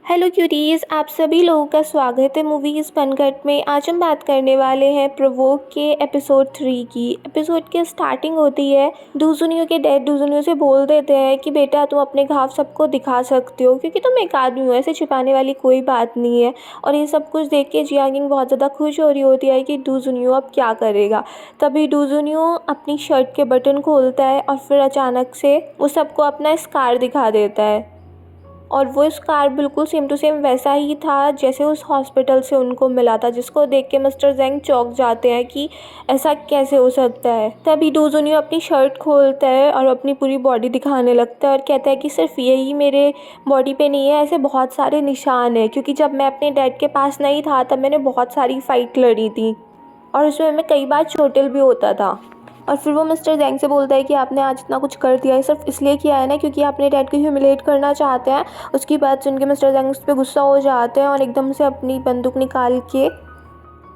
Hello cuties, आप सभी लोगों का स्वागत है मूवीज़ फनकट में। आज हम बात करने वाले हैं प्रोवोक के एपिसोड 3 की। एपिसोड की स्टार्टिंग होती है, डूजुनियो के डैड डूजुनियो से बोल देते हैं कि बेटा तुम अपने घाव सबको दिखा सकते हो क्योंकि तुम एक आदमी हो, ऐसे छिपाने वाली कोई बात नहीं है। और ये सब कुछ देख के जियांगिंग बहुत ज़्यादा खुश हो रही होती है कि डूजुनियो अब क्या करेगा। तभी डूजुनियो अपनी शर्ट के बटन खोलता है और फिर अचानक से वो सबको अपना स्कार दिखा देता है। और वो स्कार बिल्कुल सेम टू सेम वैसा ही था जैसे उस हॉस्पिटल से उनको मिला था, जिसको देख के मिस्टर ज़ेंग चौंक जाते हैं कि ऐसा कैसे हो सकता है। तभी डूजुनियो अपनी शर्ट खोलता है और अपनी पूरी बॉडी दिखाने लगता है और कहता है कि सिर्फ यही मेरे बॉडी पे नहीं है, ऐसे बहुत सारे निशान हैं, क्योंकि जब मैं अपने डैड के पास नहीं था तब मैंने बहुत सारी फ़ाइट लड़ी थी और उसमें मैं कई बार चोटिल भी होता था। और फिर वो मिस्टर ज़ेंग से बोलता है कि आपने आज इतना कुछ कर दिया है, सिर्फ इसलिए किया है ना क्योंकि आप अपने डैड को ह्यूमिलेट करना चाहते हैं। उसकी बात सुन के मिस्टर ज़ेंग उस पर गुस्सा हो जाते हैं और एकदम से अपनी बंदूक निकाल के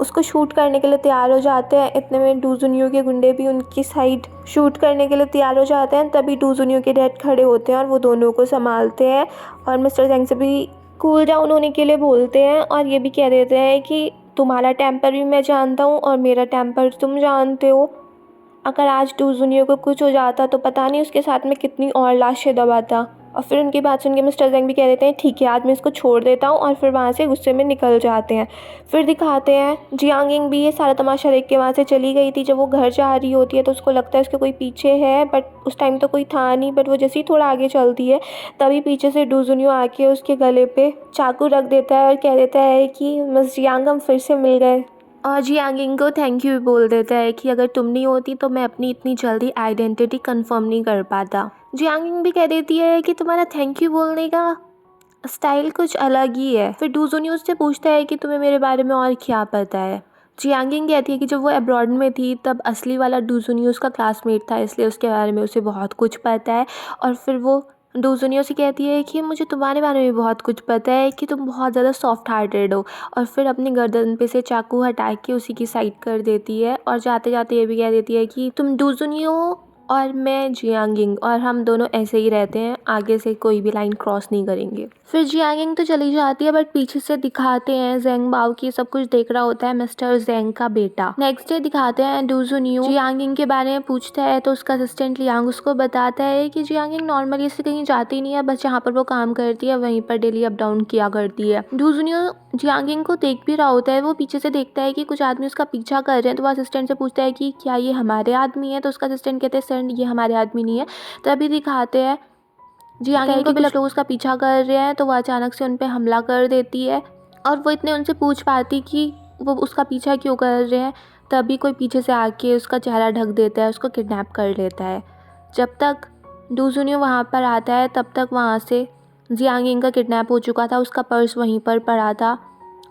उसको शूट करने के लिए तैयार हो जाते हैं। इतने में डूजुनियो के गुंडे भी उनकी साइड शूट करने के लिए तैयार हो जाते हैं। तभी डूजुनियो के डैड खड़े होते हैं और वो दोनों को संभालते हैं और मिस्टर ज़ेंग से भी कूल डाउन होने के लिए बोलते हैं और ये भी कह देते हैं कि तुम्हारा टेम्पर भी मैं जानता हूँ और मेरा टेम्पर तुम जानते हो। अगर आज डूजुनियो को कुछ हो जाता तो पता नहीं उसके साथ में कितनी और लाशें दबाता। और फिर उनकी बात सुन के मिस्टर ज़ेंग भी कह देते हैं ठीक है, आज मैं इसको छोड़ देता हूँ, और फिर वहाँ से गुस्से में निकल जाते हैं। फिर दिखाते हैं जियांगिंग भी ये सारा तमाशा देख के वहाँ से चली गई थी। जब वो घर जा रही होती है तो उसको लगता है उसके कोई पीछे है, बट उस टाइम तो कोई था नहीं। बट वो जैसे ही थोड़ा आगे चलती है तभी पीछे से डूजुनियो आके उसके गले पे चाकू रख देता है और कह देता है कि मिस जियांग हम फिर से मिल गए। और जियांगिंग को थैंक यू भी बोल देता है कि अगर तुम नहीं होती तो मैं अपनी इतनी जल्दी आइडेंटिटी कंफर्म नहीं कर पाता। जियांगिंग भी कह देती है कि तुम्हारा थैंक यू बोलने का स्टाइल कुछ अलग ही है। फिर डूजुनियो से पूछता है कि तुम्हें मेरे बारे में और क्या पता है। जियांगिंग कहती है कि जब वो अब्रॉड में थी तब असली वाला डूजुनियो उसका क्लासमेट था, इसलिए उसके बारे में उसे बहुत कुछ पता है। और फिर वो डूजुनियो से कहती है कि मुझे तुम्हारे बारे में बहुत कुछ पता है कि तुम बहुत ज़्यादा सॉफ्ट हार्टेड हो। और फिर अपनी गर्दन पे से चाकू हटा के उसी की साइड कर देती है और जाते जाते ये भी कह देती है कि तुम डूजुनियो और मैं जियांगिंग और हम दोनों ऐसे ही रहते हैं, आगे से कोई भी लाइन क्रॉस नहीं करेंगे। फिर जियांगिंग तो चली जाती है, बट पीछे से दिखाते हैं ज़ेंग बाओ की सब कुछ देख रहा होता है मिस्टर ज़ेंग का बेटा। नेक्स्ट डे दिखाते हैं डूजुनियो जियांगिंग के बारे में पूछता है तो उसका असिस्टेंट लियांग उसको बताता है कि जियांगिंग नॉर्मली से कहीं जाती नहीं है, बस जहाँ पर वो काम करती है वहीं पर डेली अप डाउन किया करती है। डूजुनियो जियांगिंग को देख भी रहा होता है, वो पीछे से देखता है कि कुछ आदमी उसका पीछा कर रहे हैं तो वो असिस्टेंट से पूछता है कि क्या ये हमारे आदमी है, तो उसका असिस्टेंट कहते हैं सर ये हमारे आदमी नहीं है। तभी दिखाते हैं जियांगिंग को भी लोग उसका पीछा कर रहे हैं तो वो अचानक से उन पर हमला कर देती है और वो इतने उनसे पूछ पाती कि वो उसका पीछा क्यों कर रहे हैं। तभी कोई पीछे से आके उसका चेहरा ढक देता है, उसको किडनैप कर लेता है। जब तक डूजुनियो वहाँ पर आता है तब तक वहाँ से जियांगिंग का किडनैप हो चुका था, उसका पर्स वहीं पर पड़ा था।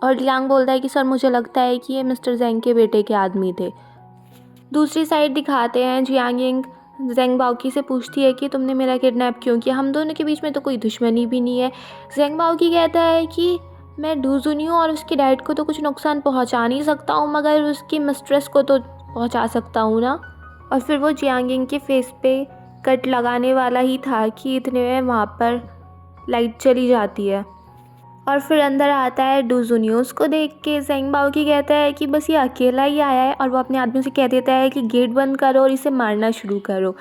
और लियांग बोलता है कि सर मुझे लगता है कि ये मिस्टर ज़ेंग के बेटे के आदमी थे। दूसरी साइड दिखाते हैं जियांगिंग ज़ेंग बाओकी से पूछती है कि तुमने मेरा किडनैप क्यों किया, हम दोनों के बीच में तो कोई दुश्मनी भी नहीं है। ज़ेंग बाओकी कहता है कि मैं डूजुनियो और उसके डैड को तो कुछ नुकसान पहुंचा नहीं सकता हूँ, मगर उसकी मिस्ट्रेस को तो पहुंचा सकता हूँ ना। और फिर वो जियांगिंग के फेस पे कट लगाने वाला ही था कि इतने में वहाँ पर लाइट चली जाती है और फिर अंदर आता है डूजुनियो। उसको देख के ज़ेंग बाओकी कहता है कि बस ये अकेला ही आया है और वो अपने आदमियों से कह देता है कि गेट बंद करो और इसे मारना शुरू करो।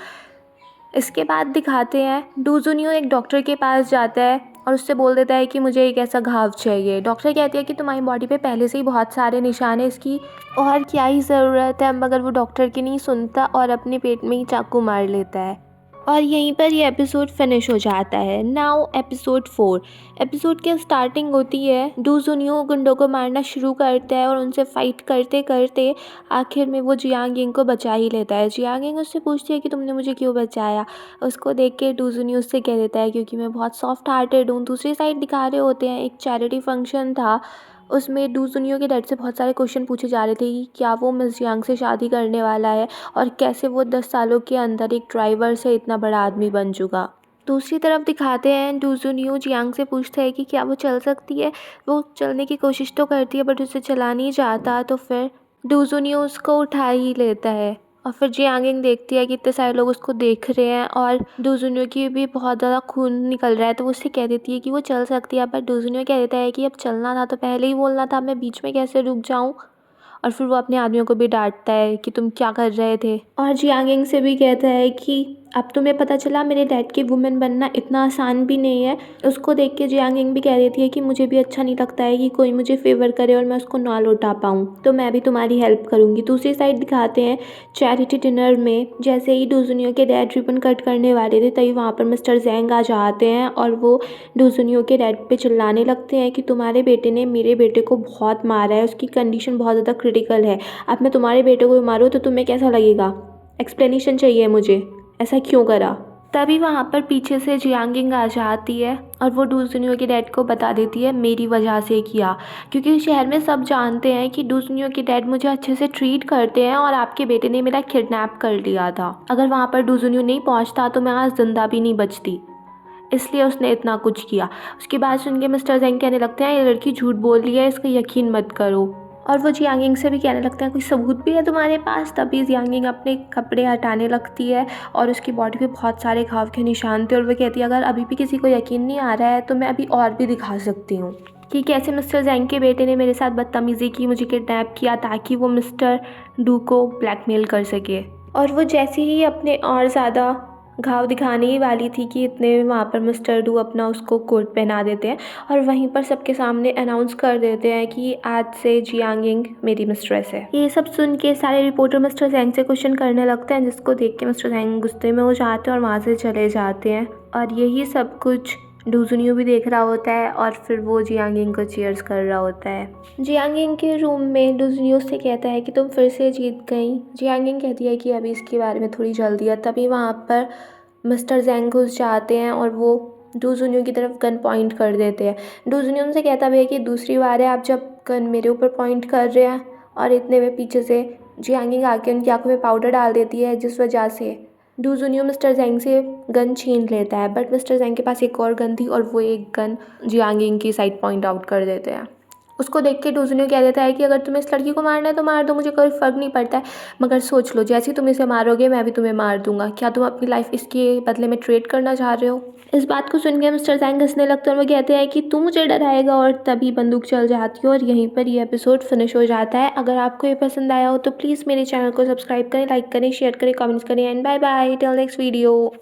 इसके बाद दिखाते हैं डूजुनियो एक डॉक्टर के पास जाता है और उससे बोल देता है कि मुझे एक ऐसा घाव चाहिए। डॉक्टर कहती है कि तुम्हारी बॉडी पे पहले से ही बहुत सारे निशान हैं, इसकी और क्या ही ज़रूरत है, मगर वो डॉक्टर की नहीं सुनता और अपने पेट में ही चाकू मार लेता है। और यहीं पर ये एपिसोड फिनिश हो जाता है। Now episode 4। एपिसोड की स्टार्टिंग होती है, डूजुनियो गुंडों को मारना शुरू करता है और उनसे फाइट करते करते आखिर में वो जियांगिंग को बचा ही लेता है। जियांगिंग उससे पूछती है कि तुमने मुझे क्यों बचाया। उसको देख के डूजुनियो उससे कह देता है क्योंकि मैं बहुत सॉफ्ट हार्टेड हूँ। दूसरी साइड दिखा रहे होते हैं एक चैरिटी फंक्शन था, उसमें डूजुनियो के डैड से बहुत सारे क्वेश्चन पूछे जा रहे थे कि क्या वो मिस जियांग से शादी करने वाला है और कैसे वो 10 सालों के अंदर एक ड्राइवर से इतना बड़ा आदमी बन चुका। दूसरी तरफ दिखाते हैं डूजुनियो जियांग से पूछता है कि क्या वो चल सकती है। वो चलने की कोशिश तो करती है बट उसे चला नहीं जाता, तो फिर डूजुनियो उसको उठा ही लेता है और फिर जियांगिंग देखती है कि इतने सारे लोग उसको देख रहे हैं और डूजुन्यू की भी बहुत ज़्यादा खून निकल रहा है, तो वो उससे कह देती है कि वो चल सकती है, पर डूजुन्यू कह देता है कि अब चलना था तो पहले ही बोलना था, मैं बीच में कैसे रुक जाऊँ। और फिर वो अपने आदमियों को भी डांटता है कि तुम क्या कर रहे थे, और जियांगिंग से भी कहता है कि अब तुम्हें पता चला मेरे डैड की वुमेन बनना इतना आसान भी नहीं है। उसको देख के जियांगिंग भी कह देती है कि मुझे भी अच्छा नहीं लगता है कि कोई मुझे फेवर करे और मैं उसको ना लौटा पाऊँ, तो मैं भी तुम्हारी हेल्प करूँगी। दूसरी साइड दिखाते हैं चैरिटी डिनर में, जैसे ही डूजुनियो के डैड रिबन कट करने वाले थे तभी वहाँ पर मिस्टर जेंग आ जाते हैं और वो डूजुनियो के डैड पे चिल्लाने लगते हैं कि तुम्हारे बेटे ने मेरे बेटे को बहुत मारा है, उसकी कंडीशन बहुत ज़्यादा क्रिटिकल है, अब मैं तुम्हारे बेटे को मारूँ तो तुम्हें कैसा लगेगा, एक्सप्लेनेशन चाहिए मुझे, ऐसा क्यों करा। तभी वहाँ पर पीछे से जियांगिंग आ जाती है और वो डूजुनियो के डैड को बता देती है मेरी वजह से किया, क्योंकि शहर में सब जानते हैं कि डूजुनियो के डैड मुझे अच्छे से ट्रीट करते हैं और आपके बेटे ने मेरा किडनैप कर लिया था। अगर वहाँ पर डूजुनियो नहीं पहुँचता तो मैं आज जिंदा भी नहीं बचती, इसलिए उसने इतना कुछ किया। उसकी बात सुन के मिस्टर जेंग कहने लगते हैं ये लड़की झूठ बोल रही है, इसका यकीन मत करो। और वो जियांगिंग से भी कहने लगते हैं कोई सबूत भी है तुम्हारे पास। तभी जियांगिंग अपने कपड़े हटाने लगती है और उसकी बॉडी पे बहुत सारे घाव के निशान थे और वो कहती है अगर अभी भी किसी को यकीन नहीं आ रहा है तो मैं अभी और भी दिखा सकती हूँ कि कैसे मिस्टर जेंग के बेटे ने मेरे साथ बदतमीज़ी की, मुझे किडनैप किया ताकि वो मिस्टर डू को ब्लैकमेल कर सके। और वो जैसे ही अपने और ज़्यादा घाव दिखाने ही वाली थी कि इतने में वहाँ पर मिस्टर डू अपना उसको कोट पहना देते हैं और वहीं पर सबके सामने अनाउंस कर देते हैं कि आज से जियांगिंग मेरी मिस्ट्रेस है। ये सब सुन के सारे रिपोर्टर मिस्टर जेंग से क्वेश्चन करने लगते हैं, जिसको देख के मिस्टर जेंग गुस्से में हो जाते हैं और वहाँ से चले जाते हैं। और यही सब कुछ डूजुनियो भी देख रहा होता है और फिर वो जियांगिंग को चीयर्स कर रहा होता है। जियांगिंग के रूम में डूजुनियो से कहता है कि तुम फिर से जीत गई। जियांगिंग कहती है कि अभी इसके बारे में थोड़ी जल्दी है। तभी वहाँ पर मिस्टर जेंग घुस जाते हैं और वो डूजुनियो की तरफ गन पॉइंट कर देते हैं। डूजुनियो उनसे कहता भी है कि दूसरी बार है आप जब गन मेरे ऊपर पॉइंट कर रहे हैं, और इतने में पीछे से जियांगिंग आके उनकी आंखों में पाउडर डाल देती है, जिस वजह से डूजुनियो मिस्टर जेंग से गन छीन लेता है। बट मिस्टर जेंग के पास एक और गन थी और वो एक गन जियांगिंग की साइड पॉइंट आउट कर देते हैं। उसको देख के डूजुनियो कह देता है कि अगर तुम्हें इस लड़की को मारना है तो मार दो, मुझे कोई फ़र्क नहीं पड़ता है, मगर सोच लो जैसे ही तुम इसे मारोगे मैं भी तुम्हें मार दूंगा, क्या तुम अपनी लाइफ इसके बदले में ट्रेड करना चाह रहे हो। इस बात को सुन के मिस्टर जेंग हंसने लगते हैं और वो कहते हैं कि तू मुझे डराएगा, और तभी बंदूक चल जाती है और यहीं पर ये एपिसोड फिनिश हो जाता है। अगर आपको ये पसंद आया हो तो प्लीज़ मेरे चैनल को सब्सक्राइब करें, लाइक करें, शेयर करें, कमेंट्स करें and bye bye till next video.